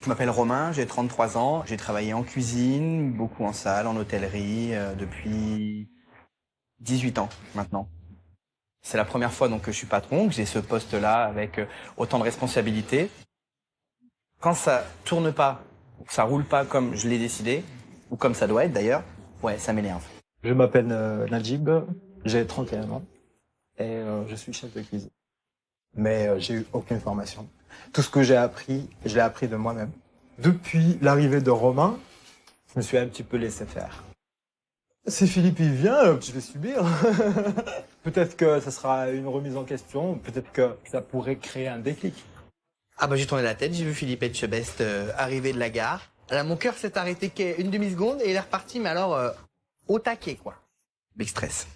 Je m'appelle Romain, j'ai 33 ans. J'ai travaillé en cuisine, beaucoup en salle, en hôtellerie, depuis 18 ans maintenant. C'est la première fois donc que je suis patron, que j'ai ce poste-là avec autant de responsabilités. Quand ça tourne pas, ou que ça roule pas comme je l'ai décidé, ou comme ça doit être d'ailleurs, ouais, ça m'énerve. Je m'appelle Najib, j'ai 31 ans et je suis chef de cuisine. Mais j'ai eu aucune formation. Tout ce que j'ai appris, je l'ai appris de moi-même. Depuis l'arrivée de Romain, je me suis un petit peu laissé faire. Si Philippe il vient, je vais subir. Peut-être que ça sera une remise en question, peut-être que ça pourrait créer un déclic. Ah bah j'ai tourné la tête, j'ai vu Philippe Etchebest arriver de la gare. Là mon cœur s'est arrêté une demi-seconde et il est reparti, mais alors au taquet quoi. Big stress.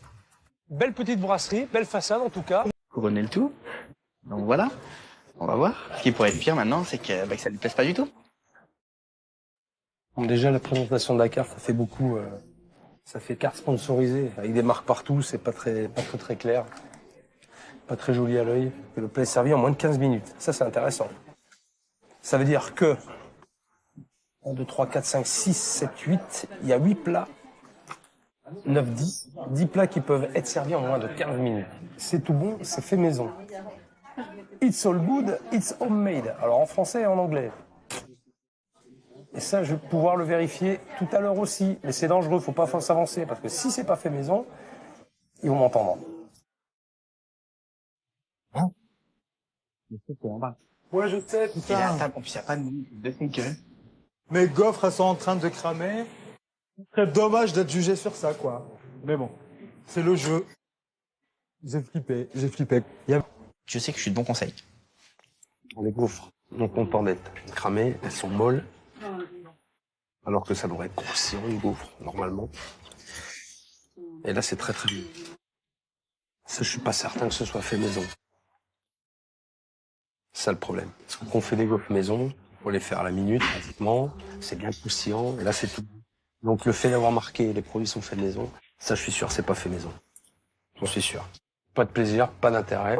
Belle petite brasserie, belle façade en tout cas. Couronner le tout. Donc voilà, on va voir. Ce qui pourrait être pire maintenant, c'est que ça lui plaise pas du tout. Bon, déjà la présentation de la carte, ça fait beaucoup. Ça fait carte sponsorisée avec des marques partout, c'est pas très clair, pas très joli à l'œil. Et le plat est servi en moins de 15 minutes. Ça c'est intéressant. Ça veut dire que 1, 2, 3, 4, 5, 6, 7, 8, il y a 8 plats, 9, 10 plats qui peuvent être servis en moins de 15 minutes. C'est tout bon, c'est fait maison. It's all good, it's homemade. Alors en français et en anglais. Et ça, je vais pouvoir le vérifier tout à l'heure aussi. Mais c'est dangereux, faut pas s'avancer, parce que si c'est pas fait maison, ils vont m'entendre. Hein? C'est en bas. Ouais, je sais, Et là, en plus, il n'y a pas de thinker. Mes gaufres, elles sont en train de cramer. C'est dommage d'être jugé sur ça, quoi. Mais bon, c'est le jeu. J'ai flippé. Je sais que je suis de bon conseil. Les gaufres non content d'être cramées, elles sont molles. Alors que ça devrait être croustillant, une gaufre, normalement. Et là, c'est très très bien. Ça, je suis pas certain que ce soit fait maison. C'est ça le problème. Parce que quand on fait des gaufres maison, faut les faire à la minute, pratiquement. C'est bien croustillant, et là, c'est tout. Donc, le fait d'avoir marqué les produits sont faits maison, ça, je suis sûr, c'est pas fait maison. J'en suis sûr. Pas de plaisir, pas d'intérêt.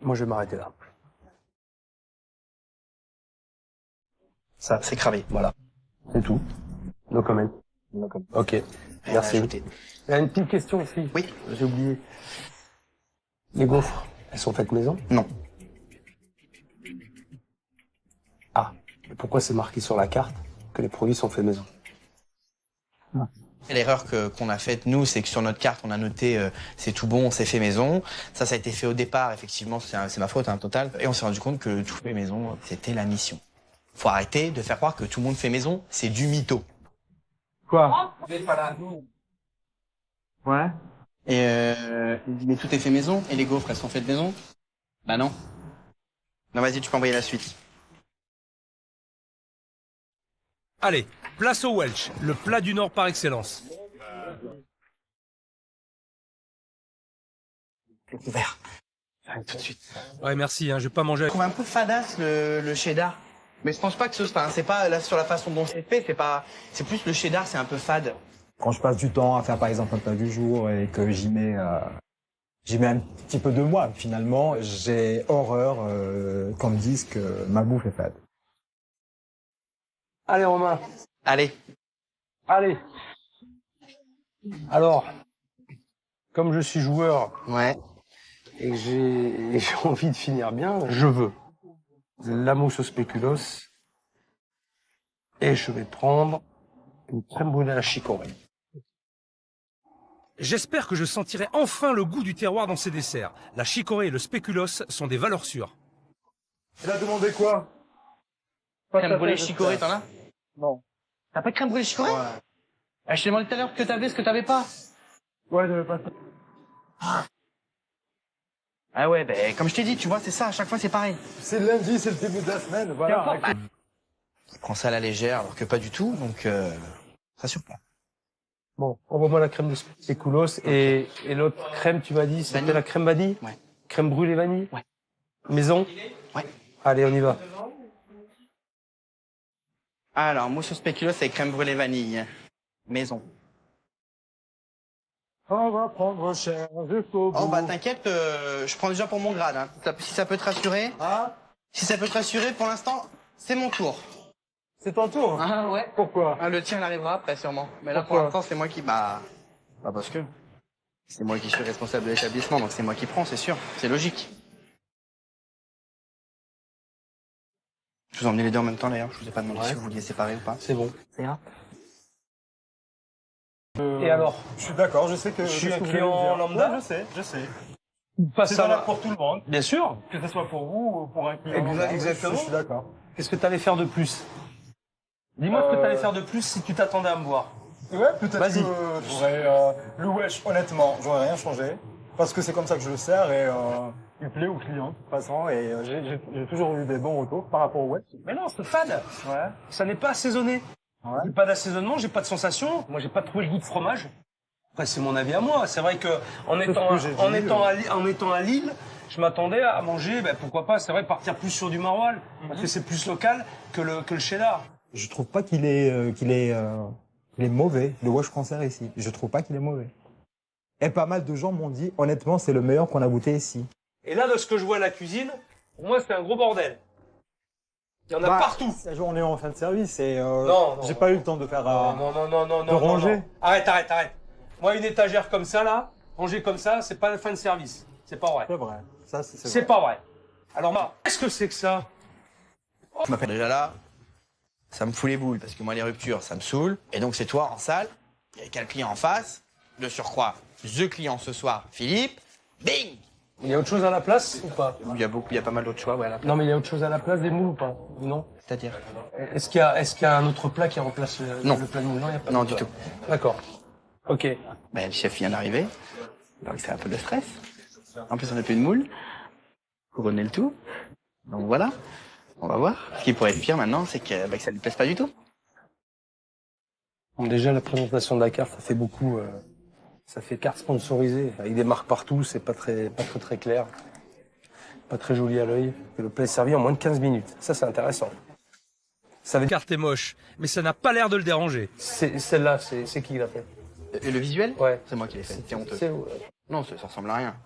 Moi, je vais m'arrêter là. Ça, c'est cravé. Voilà. C'est tout. No comment. No comment. Ok. Merci. Ajouter. Il y a une petite question aussi. Oui. J'ai oublié. Les gaufres, elles sont faites maison? Non. Ah. Et pourquoi c'est marqué sur la carte que les produits sont faits maison? L'erreur qu'on a faite, nous, c'est que sur notre carte, on a noté c'est tout bon, c'est fait maison. Ça a été fait au départ, effectivement, c'est ma faute, total. Et on s'est rendu compte que tout fait maison, c'était la mission. Faut arrêter de faire croire que tout le monde fait maison, c'est du mytho. Quoi? Ouais. Et mais tout est fait maison, et les gaufres, elles sont faites maison? Bah non. Non, vas-y, tu peux envoyer la suite. Allez, place au Welsh, le plat du Nord par excellence. Ouvert. J'arrive tout de suite. Ouais, merci, je vais pas manger. Je trouve un peu fadasse le cheddar. Mais je pense pas que c'est pas là sur la façon dont c'est fait, c'est plus le cheddar, c'est un peu fade. Quand je passe du temps à faire par exemple un plat du jour et que j'y mets un petit peu de moi, finalement, j'ai horreur qu'on me dise que ma bouffe est fade. Allez, Romain. Allez. Allez. Alors, comme je suis joueur Ouais. et que j'ai envie de finir bien, je veux la mousse au spéculoos et je vais prendre une crème brûlée à la chicorée. J'espère que je sentirai enfin le goût du terroir dans ces desserts. La chicorée et le spéculoos sont des valeurs sûres. Elle a demandé quoi? Crème brûlée chicorée, t'en as? Non. T'as pas de crème brûlée chicorée? Ouais. Je t'ai demandé tout à l'heure ce que t'avais pas. Ouais, j'avais pas ça. Ah ouais, ben comme je t'ai dit, tu vois, c'est ça, à chaque fois c'est pareil. C'est lundi, c'est le début de la semaine, voilà. Il prend ça à la légère, alors que pas du tout, donc ça surprend. Bon, envoie-moi la crème de spéculoos et l'autre crème, tu m'as dit, c'était Vanille. la crème vanille? Ouais. Crème brûlée vanille? Ouais. Maison? Ouais. Allez, on y va. Alors, mousse au spéculoos avec crème brûlée vanille. Maison. On va prendre cher jusqu'au bout. Oh bah t'inquiète, je prends déjà pour mon grade. Si ça peut te rassurer. Ah, Si ça peut te rassurer, pour l'instant, C'est mon tour. C'est ton tour. Ah ouais. Pourquoi? Le tien, il arrivera après, sûrement. Mais là, pour Pourquoi l'instant, c'est moi qui... Bah, parce que... C'est moi qui suis responsable de l'établissement, donc c'est moi qui prends, c'est sûr. C'est logique. Je vous ai emmené les deux en même temps, d'ailleurs. Je vous ai pas demandé si vous vouliez séparer ou pas. C'est bon. C'est grave. Et alors? Je suis d'accord, je sais que... Je suis un que vous client voulez me dire. lambda. Ouais, je sais. Pas C'est ça valable là. pour tout le monde, Bien sûr. que ce soit pour vous ou pour un client. lambda. Exactement. Je suis d'accord. Qu'est-ce que tu allais faire de plus? Dis-moi ce que tu allais faire de plus si tu t'attendais à me voir. Ouais, peut-être Vas-y. que j'aurais... le wesh, honnêtement, j'aurais rien changé. Parce que c'est comme ça que je le sers et il plaît aux clients, de toute façon. Et j'ai toujours eu des bons retours par rapport au wesh. Mais non, c'est fade. Ouais. Ça n'est pas assaisonné. Ouais. J'ai pas d'assaisonnement, j'ai pas de sensation. Moi, j'ai pas trouvé le goût de fromage. Après, c'est mon avis à moi. C'est vrai que en étant à Lille, je m'attendais à manger, pourquoi pas, c'est vrai, partir plus sur du maroilles. Parce que c'est plus local que le cheddar. Je trouve pas qu'il est mauvais, le wesh qu'on sert ici. Je trouve pas qu'il est mauvais. Et pas mal de gens m'ont dit, honnêtement, c'est le meilleur qu'on a goûté ici. Et là, de ce que je vois à la cuisine, pour moi, c'est un gros bordel. Il y en a partout. Cette journée en fin de service et Non, j'ai pas eu le temps de faire Non, ranger. non. Arrête. Moi, une étagère comme ça, là, rangée comme ça, c'est pas la fin de service. C'est pas vrai. C'est vrai. Ça, c'est C'est vrai. pas vrai. Alors, qu'est-ce que c'est que ça? Je m'appelle déjà là. Ça me fout les boules, parce que moi, les ruptures, ça me saoule. Et donc, c'est toi en salle, il y a quel client en face, de surcroît, the client ce soir, Philippe, bing! Il y a autre chose à la place ou pas? Il y a pas mal d'autres choix, ouais, là. Non, mais il y a autre chose à la place des moules ou pas? Ou non? C'est-à-dire? Est-ce qu'il y a un autre plat qui remplace le plat de moule? Non, il y a pas. Non, du tout. D'accord. Ok. Le chef vient d'arriver, donc c'est un peu de stress. En plus, on n'a plus de moule. Couronner le tout. Donc voilà, on va voir. Ce qui pourrait être pire maintenant, c'est que ça lui plaise pas du tout. Bon, déjà, la présentation de la carte, ça fait beaucoup. Ça fait carte sponsorisée, avec des marques partout, c'est pas très clair. Pas très joli à l'œil. Le plat est servi en moins de 15 minutes. Ça, c'est intéressant. Ça veut dire... La carte est moche, mais ça n'a pas l'air de le déranger. Celle-là, c'est qui l'a fait? Et le visuel? Ouais. C'est moi qui l'ai fait. C'est honteux. C'est- Non, ça ressemble à rien.